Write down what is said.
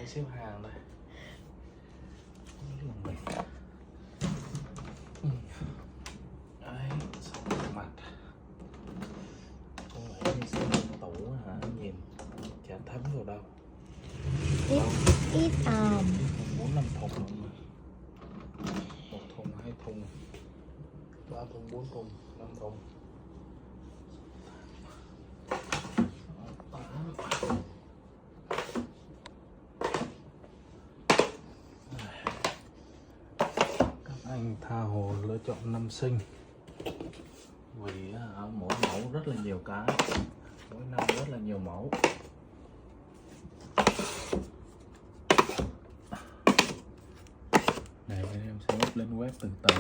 máy xếp hàng đây. Đấy, xong mặt con này như xem tủ hả, nhìn chả thấm vào đâu. Ít 4-5 thùng mà. 1 thùng, 2 thùng, 3 thùng, 4 thùng, 5 thùng. Các anh tha hồ lựa chọn năm sinh vì mỗi mẫu rất là nhiều cái, mỗi năm rất là nhiều mẫu. Này em sẽ up lên web từ từ.